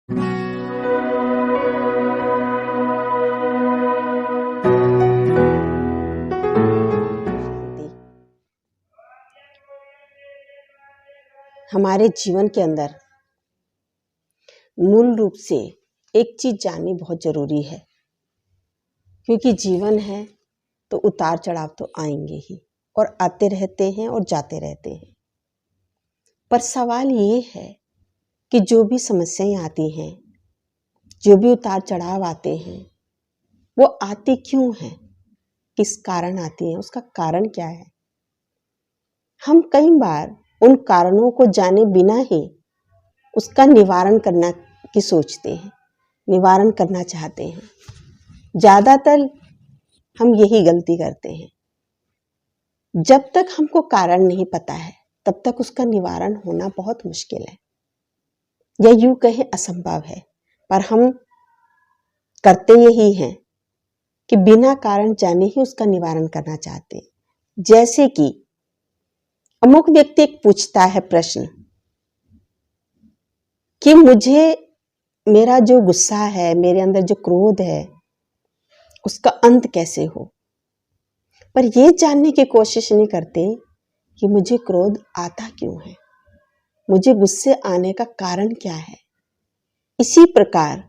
हमारे जीवन के अंदर मूल रूप से एक चीज जाननी बहुत जरूरी है, क्योंकि जीवन है तो उतार चढ़ाव तो आएंगे ही और आते रहते हैं और जाते रहते हैं। पर सवाल ये है कि जो भी समस्याएं आती हैं, जो भी उतार चढ़ाव आते हैं, वो आती क्यों हैं, किस कारण आती हैं, उसका कारण क्या है। हम कई बार उन कारणों को जाने बिना ही उसका निवारण करना की सोचते हैं, निवारण करना चाहते हैं। ज्यादातर हम यही गलती करते हैं। जब तक हमको कारण नहीं पता है तब तक उसका निवारण होना बहुत मुश्किल है, या यूं कहें असंभव है। पर हम करते यही हैं कि बिना कारण जाने ही उसका निवारण करना चाहते हैं। जैसे कि अमुक व्यक्ति एक पूछता है प्रश्न कि मुझे मेरा जो गुस्सा है, मेरे अंदर जो क्रोध है, उसका अंत कैसे हो। पर यह जानने की कोशिश नहीं करते कि मुझे क्रोध आता क्यों है, मुझे गुस्से आने का कारण क्या है। इसी प्रकार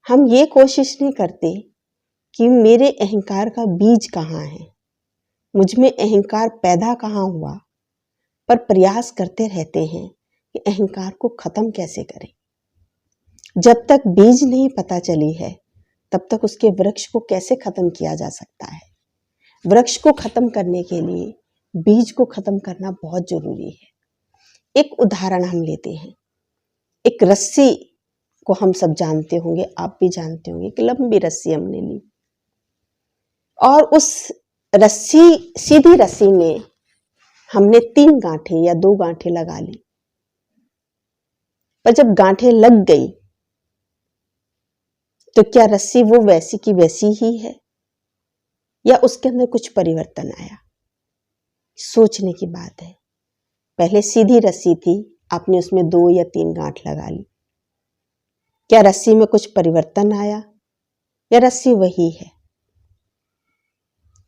हम ये कोशिश नहीं करते कि मेरे अहंकार का बीज कहाँ है, मुझ में अहंकार पैदा कहाँ हुआ, पर प्रयास करते रहते हैं कि अहंकार को खत्म कैसे करें। जब तक बीज नहीं पता चली है तब तक उसके वृक्ष को कैसे खत्म किया जा सकता है। वृक्ष को खत्म करने के लिए बीज को खत्म करना बहुत जरूरी है। एक उदाहरण हम लेते हैं। एक रस्सी को हम सब जानते होंगे, आप भी जानते होंगे कि लंबी रस्सी हमने ली और उस रस्सी, सीधी रस्सी में हमने 3 गांठें या 2 गांठें लगा ली। पर जब गांठें लग गई तो क्या रस्सी वो वैसी की वैसी ही है या उसके अंदर कुछ परिवर्तन आया। सोचने की बात है। पहले सीधी रस्सी थी, आपने उसमें 2 या 3 गांठ लगा ली, क्या रस्सी में कुछ परिवर्तन आया या रस्सी वही है।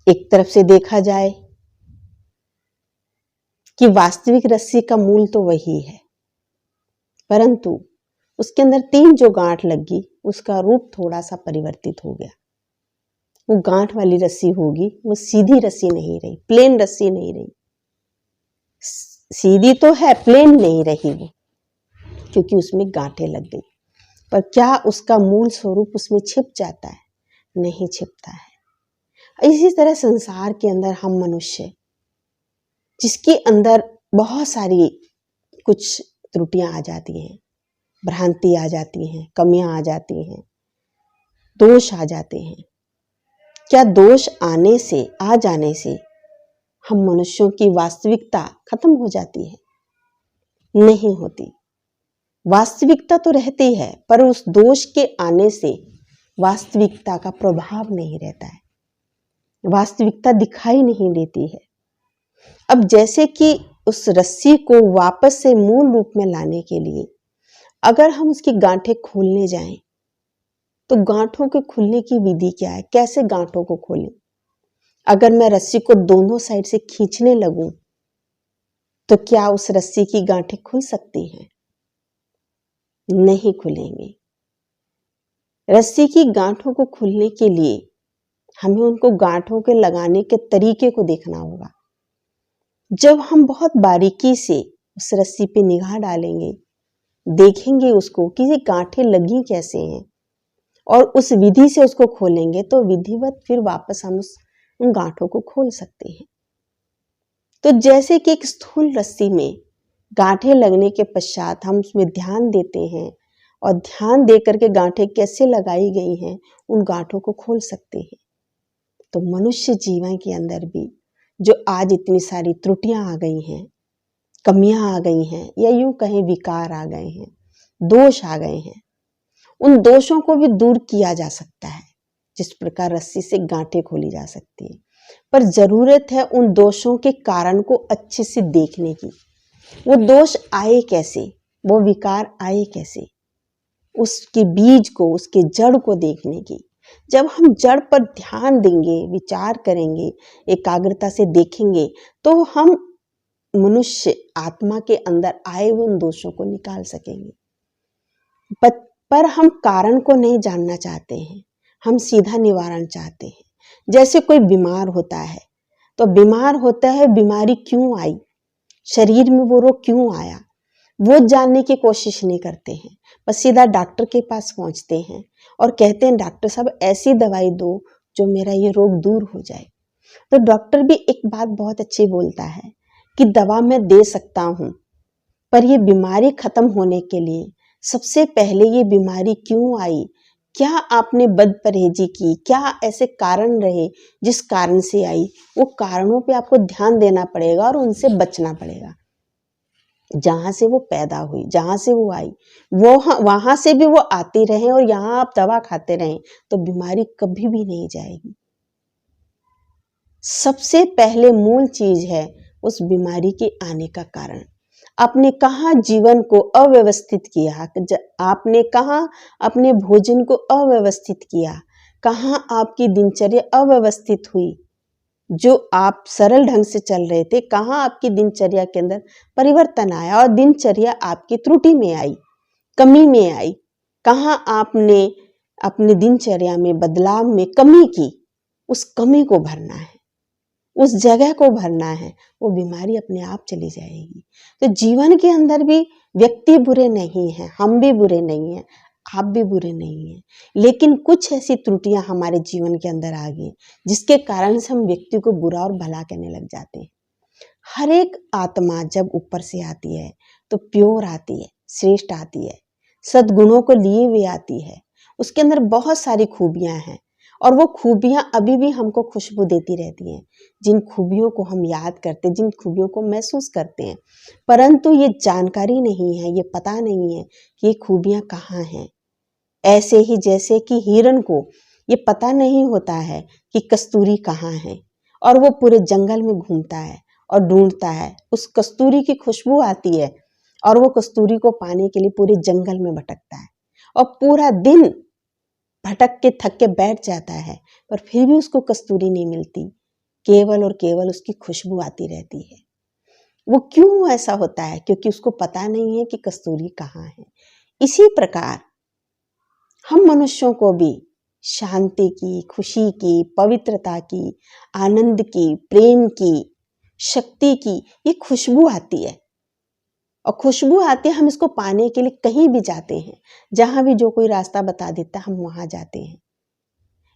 एक तरफ से देखा जाए कि वास्तविक रस्सी का मूल तो वही है, परंतु उसके अंदर 3 जो गांठ लगी उसका रूप थोड़ा सा परिवर्तित हो गया। वो गांठ वाली रस्सी होगी, वो सीधी रस्सी नहीं रही, प्लेन रस्सी नहीं रही। सीधी तो है, प्लेन नहीं रही वो, क्योंकि उसमें गांठें लग गई। पर क्या उसका मूल स्वरूप उसमें छिप जाता है? नहीं छिपता है। इसी तरह संसार के अंदर हम मनुष्य, जिसके अंदर बहुत सारी कुछ त्रुटियां आ जाती हैं, भ्रांति आ जाती हैं, कमियां आ जाती हैं, दोष आ जाते हैं। क्या दोष आने से, आ जाने से हम मनुष्यों की वास्तविकता खत्म हो जाती है? नहीं होती। वास्तविकता तो रहती है, पर उस दोष के आने से वास्तविकता का प्रभाव नहीं रहता है, वास्तविकता दिखाई नहीं देती है। अब जैसे कि उस रस्सी को वापस से मूल रूप में लाने के लिए अगर हम उसकी गांठें खोलने जाएं तो गांठों के खुलने की विधि क्या है, कैसे गांठों को खोलें। अगर मैं रस्सी को दोनों साइड से खींचने लगूं तो क्या उस रस्सी की गांठें खुल सकती हैं? नहीं खुलेंगी। रस्सी की गांठों को खुलने के लिए हमें उनको गांठों के लगाने के तरीके को देखना होगा। जब हम बहुत बारीकी से उस रस्सी पे निगाह डालेंगे, देखेंगे उसको कि ये गांठें लगी कैसे हैं और उस विधि से उसको खोलेंगे तो विधिवत फिर वापस हम उन गांठों को खोल सकते हैं। तो जैसे कि एक स्थूल रस्सी में गांठें लगने के पश्चात हम उसमें ध्यान देते हैं और ध्यान दे करके गांठें कैसे लगाई गई हैं उन गांठों को खोल सकते हैं। तो मनुष्य जीवन के अंदर भी जो आज इतनी सारी त्रुटियां आ गई हैं, कमियां आ गई हैं, या यूं कहें विकार आ गए हैं, दोष आ गए हैं, उन दोषों को भी दूर किया जा सकता है जिस प्रकार रस्सी से गांठें खोली जा सकती है। पर जरूरत है उन दोषों के कारण को अच्छे से देखने की। वो दोष आए कैसे, वो विकार आए कैसे। उसके बीज को, उसके जड़ को देखने की। जब हम जड़ पर ध्यान देंगे, विचार करेंगे, एकाग्रता से देखेंगे, तो हम मनुष्य आत्मा के अंदर आए हुए उन दोषों को निकाल सकेंगे। पर हम कारण को नहीं जानना चाहते हैं, हम सीधा निवारण चाहते हैं। जैसे कोई बीमार होता है, तो बीमार होता है, बीमारी क्यों आई, शरीर में वो रोग क्यों आया, वो जानने की कोशिश नहीं करते हैं, बस सीधा डॉक्टर के पास पहुंचते हैं और कहते हैं डॉक्टर साहब ऐसी दवाई दो जो मेरा ये रोग दूर हो जाए। तो डॉक्टर भी एक बात बहुत अच्छी बोलता है कि दवा मैं दे सकता हूँ, पर ये बीमारी खत्म होने के लिए सबसे पहले ये बीमारी क्यों आई, क्या आपने बदपरहेजी की, क्या ऐसे कारण रहे जिस कारण से आई, वो कारणों पे आपको ध्यान देना पड़ेगा और उनसे बचना पड़ेगा। जहां से वो पैदा हुई, जहां से वो आई, वो वहां से भी वो आती रहे और यहाँ आप दवा खाते रहें तो बीमारी कभी भी नहीं जाएगी। सबसे पहले मूल चीज है उस बीमारी के आने का कारण। आपने कहाँ जीवन को अव्यवस्थित किया, आपने कहाँ अपने भोजन को अव्यवस्थित किया, कहाँ आपकी दिनचर्या अव्यवस्थित हुई, जो आप सरल ढंग से चल रहे थे, कहाँ आपकी दिनचर्या के अंदर परिवर्तन आया और दिनचर्या आपकी त्रुटि में आई, कमी में आई, कहाँ आपने अपनी दिनचर्या में बदलाव में कमी की, उस कमी को भरना है, उस जगह को भरना है, वो बीमारी अपने आप चली जाएगी। तो जीवन के अंदर भी व्यक्ति बुरे नहीं हैं, हम भी बुरे नहीं हैं, आप भी बुरे नहीं हैं, लेकिन कुछ ऐसी त्रुटियां हमारे जीवन के अंदर आ गई जिसके कारण से हम व्यक्ति को बुरा और भला कहने लग जाते हैं। हर एक आत्मा जब ऊपर से आती है तो प्योर आती है, श्रेष्ठ आती है, सद्गुणों को लिए हुए आती है, उसके अंदर बहुत सारी खूबियां हैं और वो खूबियां अभी भी हमको खुशबू देती रहती हैं, जिन खूबियों को हम याद करते हैं, जिन खूबियों को महसूस करते हैं, परंतु ये जानकारी नहीं है, ये पता नहीं है कि ये खूबियां कहाँ हैं। ऐसे ही जैसे कि हिरण को ये पता नहीं होता है कि कस्तूरी कहाँ है और वो पूरे जंगल में घूमता है और ढूंढता है, उस कस्तूरी की खुशबू आती है और वो कस्तूरी को पाने के लिए पूरे जंगल में भटकता है और पूरा दिन भटक के थक के बैठ जाता है, पर फिर भी उसको कस्तूरी नहीं मिलती, केवल और केवल उसकी खुशबू आती रहती है। वो क्यों ऐसा होता है? क्योंकि उसको पता नहीं है कि कस्तूरी कहाँ है। इसी प्रकार हम मनुष्यों को भी शांति की, खुशी की, पवित्रता की, आनंद की, प्रेम की, शक्ति की ये खुशबू आती है और खुशबू आती है, हम इसको पाने के लिए कहीं भी जाते हैं, जहां भी जो कोई रास्ता बता देता है हम वहां जाते हैं,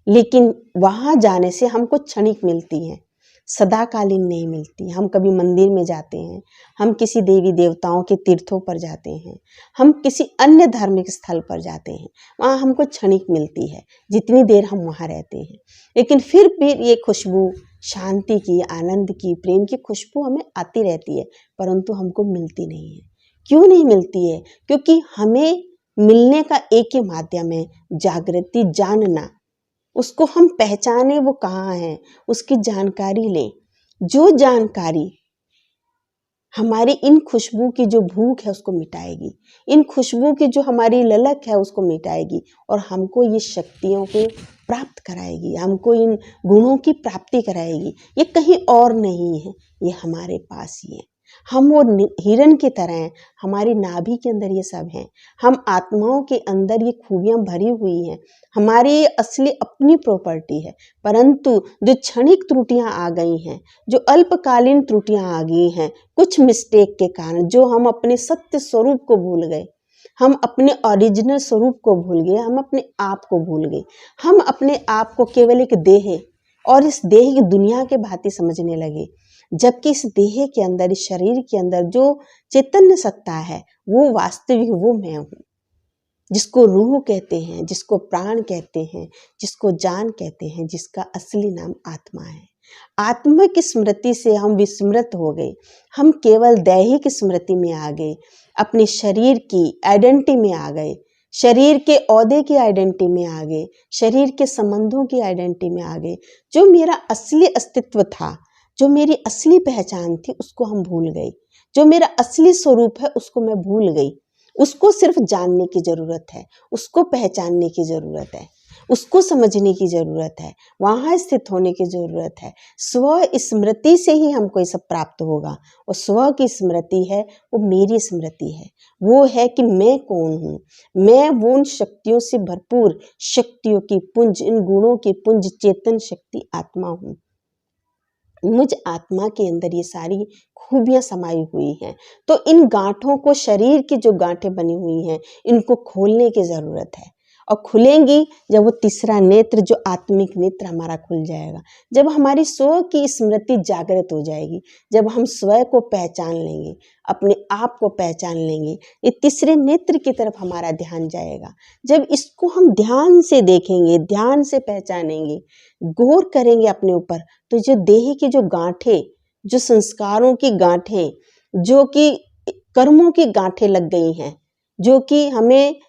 लेकिन वहां जाने से हमको क्षणिक मिलती है, सदाकालीन नहीं मिलती। हम कभी मंदिर में जाते हैं, हम किसी देवी देवताओं के तीर्थों पर जाते हैं, हम किसी अन्य धार्मिक स्थल पर जाते हैं, वहाँ हमको क्षणिक मिलती है, जितनी देर हम वहाँ रहते हैं, लेकिन फिर भी ये खुशबू शांति की, आनंद की, प्रेम की खुशबू हमें आती रहती है, परंतु हमको मिलती नहीं है। क्यों नहीं मिलती है? क्योंकि हमें मिलने का एक ही माध्यम है, जागृति, जानना, उसको हम पहचाने वो कहाँ है, उसकी जानकारी लें। जो जानकारी हमारी इन खुशबू की जो भूख है उसको मिटाएगी, इन खुशबू की जो हमारी ललक है उसको मिटाएगी और हमको ये शक्तियों को प्राप्त कराएगी, हमको इन गुणों की प्राप्ति कराएगी। ये कहीं और नहीं है, ये हमारे पास ही है। हम वो हिरण की तरह हैं, हमारी नाभि के अंदर ये सब है, हम आत्माओं के अंदर ये खूबियां भरी हुई हैं, हमारी असली अपनी प्रॉपर्टी है, परंतु जो क्षणिक त्रुटियां आ गई हैं, जो अल्पकालीन त्रुटियां आ गई हैं, कुछ मिस्टेक के कारण, जो हम अपने सत्य स्वरूप को भूल गए, हम अपने ओरिजिनल स्वरूप को भूल गए, हम अपने आप को भूल गए, हम अपने आप को केवल एक देह और इस देह की दुनिया के भांति समझने लगे, जबकि इस देह के अंदर, इस शरीर के अंदर जो चैतन्य सत्ता है वो वास्तविक वो मैं हूँ, जिसको रूह कहते हैं, जिसको प्राण कहते हैं, जिसको जान कहते हैं, जिसका असली नाम आत्मा है। आत्मा की स्मृति से हम विस्मृत हो गए, हम केवल दैहिक स्मृति में आ गए, अपने शरीर की आइडेंटिटी में आ गए, शरीर के औहदे की आइडेंटिटी में आ गए, शरीर के संबंधों की आइडेंटिटी में आ गए। जो मेरा असली अस्तित्व था, जो मेरी असली पहचान थी, उसको हम भूल गए, जो मेरा असली स्वरूप है उसको मैं भूल गई, उसको सिर्फ जानने की ज़रूरत है, उसको पहचानने की ज़रूरत है, उसको समझने की ज़रूरत है, वहाँ स्थित होने की ज़रूरत है। स्व स्मृति से ही हमको ये सब प्राप्त होगा। और स्व की स्मृति है वो मेरी स्मृति है, वो है कि मैं कौन हूँ। मैं वो उन शक्तियों से भरपूर शक्तियों की पुंज, इन गुणों की पुंज, चेतन शक्ति आत्मा हूँ। मुझ आत्मा के अंदर ये सारी खूबियाँ समाई हुई हैं। तो इन गांठों को, शरीर की जो गांठें बनी हुई हैं, इनको खोलने की ज़रूरत है। और खुलेंगी जब वो तीसरा नेत्र, जो आत्मिक नेत्र हमारा खुल जाएगा, जब हमारी स्व की स्मृति जागृत हो जाएगी, जब हम स्वयं को पहचान लेंगे, अपने आप को पहचान लेंगे, ये तीसरे नेत्र की तरफ हमारा ध्यान जाएगा। जब इसको हम ध्यान से देखेंगे, ध्यान से पहचानेंगे, गौर करेंगे अपने ऊपर, तो जो देह की जो गांठें, जो संस्कारों की गांठें, जो कि कर्मों की गांठें लग गई हैं, जो कि हमें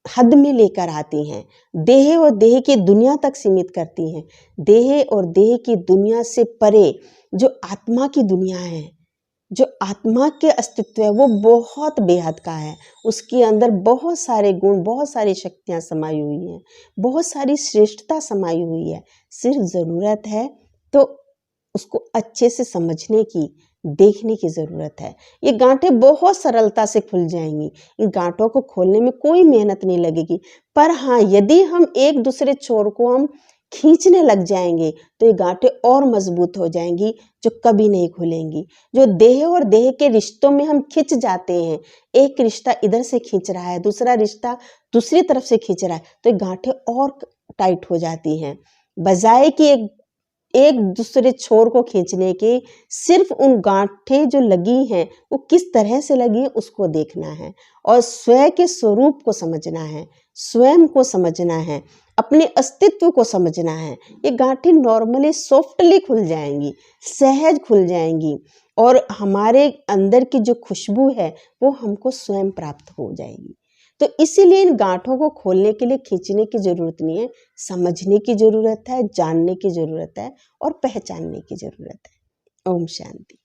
हद में लेकर आती हैं, देह और देह की दुनिया तक सीमित करती हैं, देह और देह की दुनिया से परे जो आत्मा की दुनिया है, जो आत्मा के अस्तित्व है, वो बहुत बेहद का है। उसके अंदर बहुत सारे गुण, बहुत सारी शक्तियाँ समाई हुई हैं, बहुत सारी श्रेष्ठता समाई हुई है। सिर्फ ज़रूरत है तो उसको अच्छे से समझने की, देखने की ज़रूरत है। ये गांठें बहुत सरलता से खुल जाएंगी। इन गांठों को खोलने में कोई मेहनत नहीं लगेगी। पर हाँ, यदि हम एक दूसरे छोर को हम खींचने लग जाएंगे तो ये गांठें और मजबूत हो जाएंगी, जो कभी नहीं खुलेंगी। जो देह और देह के रिश्तों में हम खिंच जाते हैं, एक रिश्ता इधर से खींच रहा है, दूसरा रिश्ता दूसरी तरफ से खींच रहा है, तो ये गांठें और टाइट हो जाती हैं। बजाय कि एक दूसरे छोर को खींचने के, सिर्फ उन गांठें जो लगी हैं वो किस तरह से लगी है उसको देखना है, और स्वयं के स्वरूप को समझना है, स्वयं को समझना है, अपने अस्तित्व को समझना है। ये गांठें नॉर्मली सॉफ्टली खुल जाएंगी, सहज खुल जाएंगी, और हमारे अंदर की जो खुशबू है वो हमको स्वयं प्राप्त हो जाएगी। तो इसीलिए इन गांठों को खोलने के लिए खींचने की ज़रूरत नहीं है, समझने की ज़रूरत है, जानने की ज़रूरत है और पहचानने की ज़रूरत है। ओम शांति।